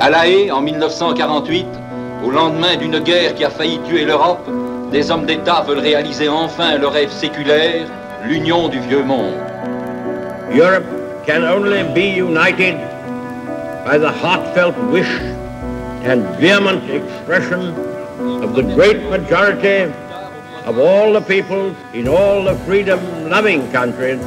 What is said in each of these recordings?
À La Haye, en 1948, au lendemain d'une guerre qui a failli tuer l'Europe, des hommes d'État veulent réaliser enfin le rêve séculaire, l'union du vieux monde. Europe can only be united by the heartfelt wish and vehement expression of the great majority of all the peoples in all the freedom-loving countries.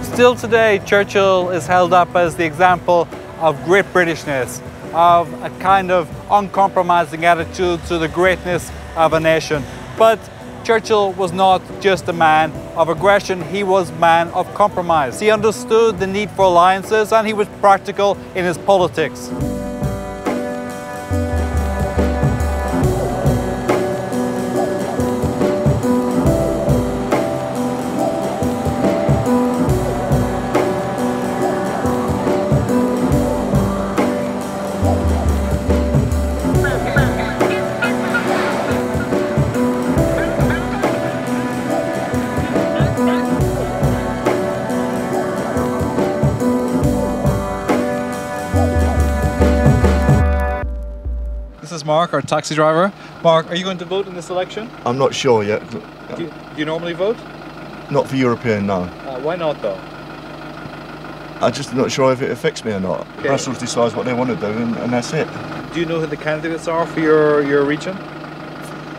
Still today, Churchill is held up as the example of great Britishness, of a kind of uncompromising attitude to the greatness of a nation. But Churchill was not just a man of aggression, he was a man of compromise. He understood the need for alliances and he was practical in his politics. This is Mark, our taxi driver. Mark, are you going to vote in this election? I'm not sure yet. Do you normally vote? Not for European, no. Why not though? I'm just not sure if it affects me or not. Okay. Brussels decides what they want to do and that's it. Do you know who the candidates are for your region?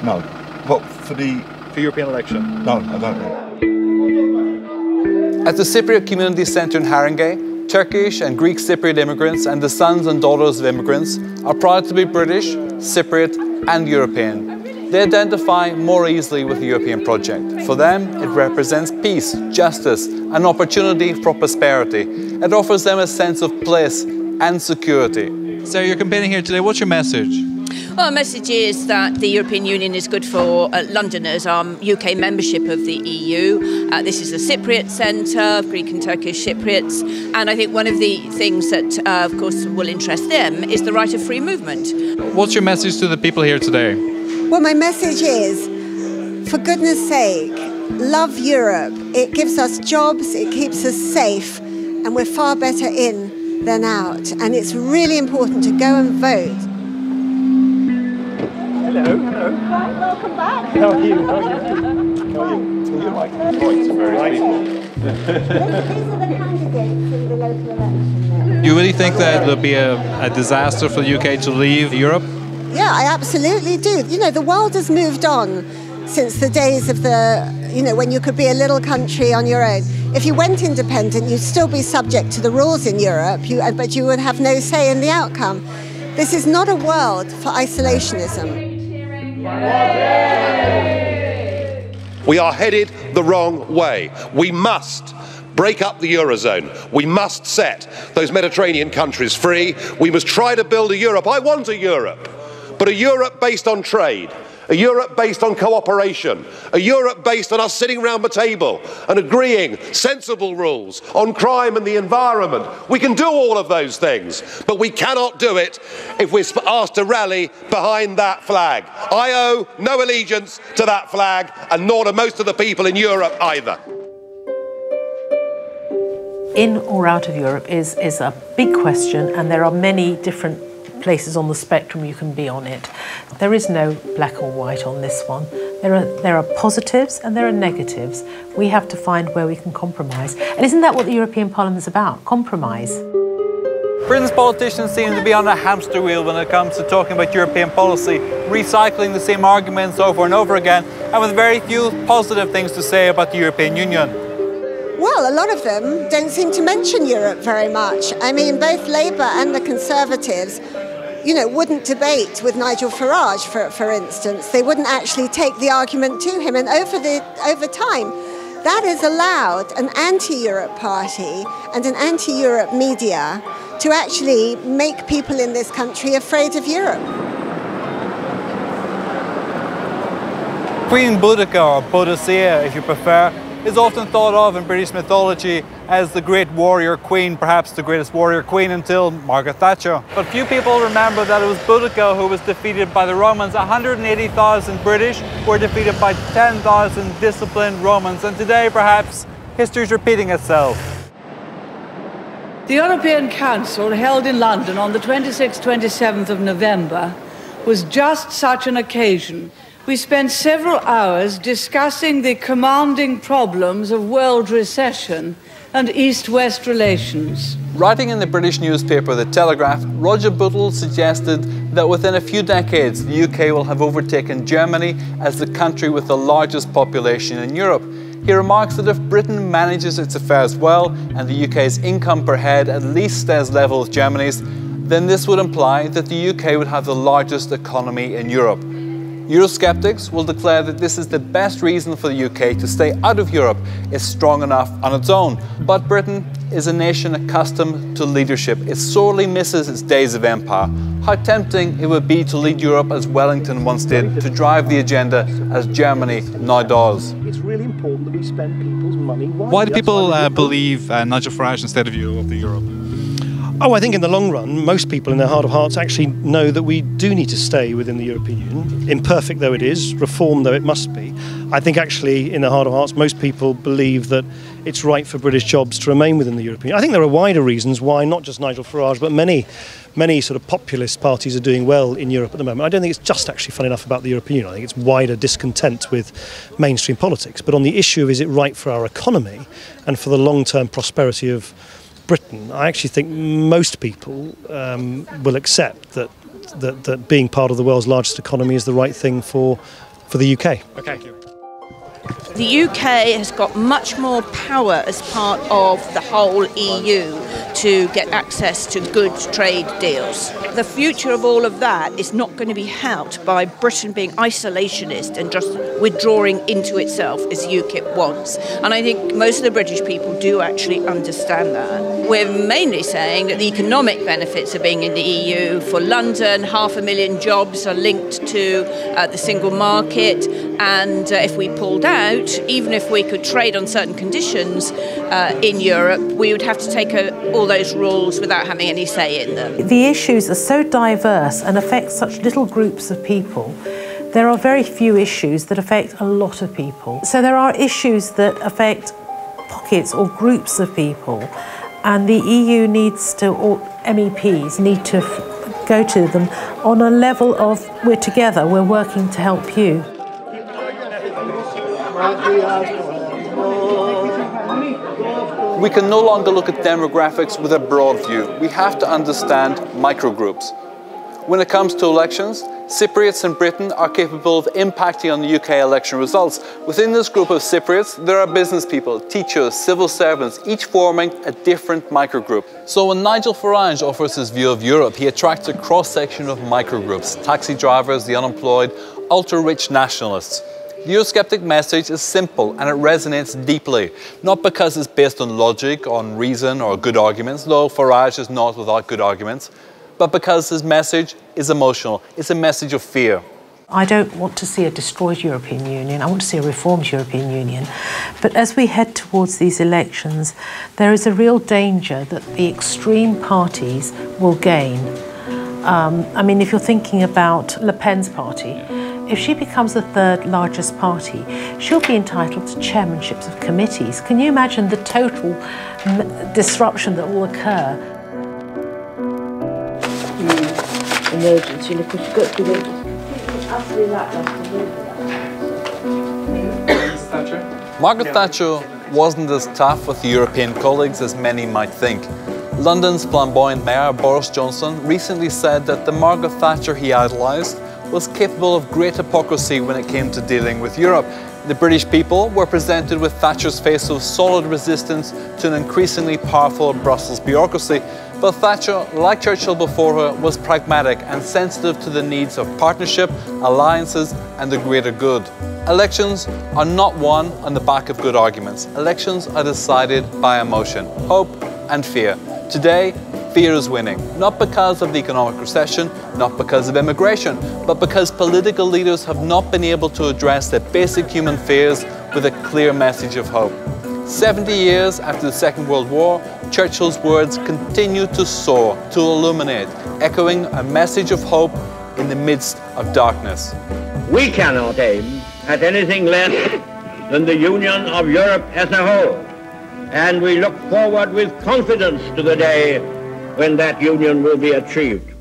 No. What, for the... For European election? No, I don't know. At the Cypriot Community Centre in Haringey, Turkish and Greek Cypriot immigrants and the sons and daughters of immigrants are proud to be British, Cypriot and European. They identify more easily with the European project. For them, it represents peace, justice, and opportunity for prosperity. It offers them a sense of place and security. Sarah, you're campaigning here today. What's your message? Well, the message is that the European Union is good for Londoners. UK membership of the EU. This is the Cypriot Centre of Greek and Turkish Cypriots. And I think one of the things that, of course, will interest them is the right of free movement. What's your message to the people here today? Well, my message is, for goodness sake, love Europe. It gives us jobs, it keeps us safe, and we're far better in than out. And it's really important to go and vote. Hello, hello. Right, welcome back. How are you? How are you? How are you? You like points of various people. These are the candidates in the local election. You really think that it'll be a disaster for the UK to leave Europe? Yeah, I absolutely do. You know, the world has moved on since the days of when you could be a little country on your own. If you went independent, you'd still be subject to the rules in Europe, but you would have no say in the outcome. This is not a world for isolationism. We are headed the wrong way. We must break up the Eurozone. We must set those Mediterranean countries free. We must try to build a Europe. I want a Europe, but a Europe based on trade, a Europe based on cooperation, a Europe based on us sitting round the table and agreeing sensible rules on crime and the environment. We can do all of those things, but we cannot do it if we're asked to rally behind that flag. I owe no allegiance to that flag, and nor do most of the people in Europe either. In or out of Europe is a big question, and there are many different places on the spectrum you can be on it. There is no black or white on this one. There are positives and there are negatives. We have to find where we can compromise. And isn't that what the European Parliament is about? Compromise. Britain's politicians seem to be on a hamster wheel when it comes to talking about European policy, recycling the same arguments over and over again, and with very few positive things to say about the European Union. Well, a lot of them don't seem to mention Europe very much. I mean, both Labour and the Conservatives, wouldn't debate with Nigel Farage, for instance. They wouldn't actually take the argument to him. And over time, that has allowed an anti-Europe party and an anti-Europe media to actually make people in this country afraid of Europe. Queen Boudica, or Boadicea if you prefer, is often thought of in British mythology as the great warrior queen, perhaps the greatest warrior queen until Margaret Thatcher. But few people remember that it was Boudica who was defeated by the Romans. 180,000 British were defeated by 10,000 disciplined Romans, and today perhaps history is repeating itself. The European Council, held in London on the 26th, 27th of November, was just such an occasion. We spent several hours discussing the commanding problems of world recession and East-West relations. Writing in the British newspaper The Telegraph, Roger Bootle suggested that within a few decades the UK will have overtaken Germany as the country with the largest population in Europe. He remarks that if Britain manages its affairs well and the UK's income per head at least stays level with Germany's, then this would imply that the UK would have the largest economy in Europe. Eurosceptics will declare that this is the best reason for the UK to stay out of Europe, it's strong enough on its own. But Britain is a nation accustomed to leadership. It sorely misses its days of empire. How tempting it would be to lead Europe as Wellington once did, to drive the agenda as Germany now does. It's really important that we spend people's money wisely. Why do people believe Nigel Farage instead of you of the Europe? Oh, I think in the long run, most people in their heart of hearts actually know that we do need to stay within the European Union, imperfect though it is, reformed though it must be. I think actually in their heart of hearts, most people believe that it's right for British jobs to remain within the European Union. I think there are wider reasons why not just Nigel Farage, but many sort of populist parties are doing well in Europe at the moment. I don't think it's just actually fun enough about the European Union. I think it's wider discontent with mainstream politics. But on the issue of is it right for our economy and for the long-term prosperity of Britain, I actually think most people will accept that being part of the world's largest economy is the right thing for the UK. Okay, thank you. The UK has got much more power as part of the whole EU to get access to good trade deals. The future of all of that is not going to be helped by Britain being isolationist and just withdrawing into itself as UKIP wants. And I think most of the British people do actually understand that. We're mainly saying that the economic benefits of being in the EU for London, 500,000 jobs are linked to the single market, and if we pulled out, even if we could trade on certain conditions in Europe, we would have to take all those rules without having any say in them. The issues are so diverse and affect such little groups of people. There are very few issues that affect a lot of people. So there are issues that affect pockets or groups of people, and the EU needs to, or MEPs need to go to them on a level of we're together, we're working to help you. We can no longer look at demographics with a broad view. We have to understand microgroups. When it comes to elections, Cypriots in Britain are capable of impacting on the UK election results. Within this group of Cypriots, there are business people, teachers, civil servants, each forming a different microgroup. So when Nigel Farage offers his view of Europe, he attracts a cross-section of microgroups: taxi drivers, the unemployed, ultra-rich nationalists. The Eurosceptic message is simple and it resonates deeply, not because it's based on logic, on reason or good arguments, though Farage is not without good arguments, but because his message is emotional. It's a message of fear. I don't want to see a destroyed European Union, I want to see a reformed European Union. But as we head towards these elections, there is a real danger that the extreme parties will gain. I mean, if you're thinking about Le Pen's party, if she becomes the third largest party, she'll be entitled to chairmanships of committees. Can you imagine the total disruption that will occur? Emergency, look, we've got to wait. Margaret Thatcher wasn't as tough with the European colleagues as many might think. London's flamboyant mayor, Boris Johnson, recently said that the Margaret Thatcher he idolised was capable of great hypocrisy when it came to dealing with Europe. The British people were presented with Thatcher's face of solid resistance to an increasingly powerful Brussels bureaucracy. But Thatcher, like Churchill before her, was pragmatic and sensitive to the needs of partnership, alliances and the greater good. Elections are not won on the back of good arguments. Elections are decided by emotion, hope and fear. Today, fear is winning, not because of the economic recession, not because of immigration, but because political leaders have not been able to address their basic human fears with a clear message of hope. 70 years after the Second World War, Churchill's words continue to soar, to illuminate, echoing a message of hope in the midst of darkness. We cannot aim at anything less than the union of Europe as a whole, and we look forward with confidence to the day when that union will be achieved.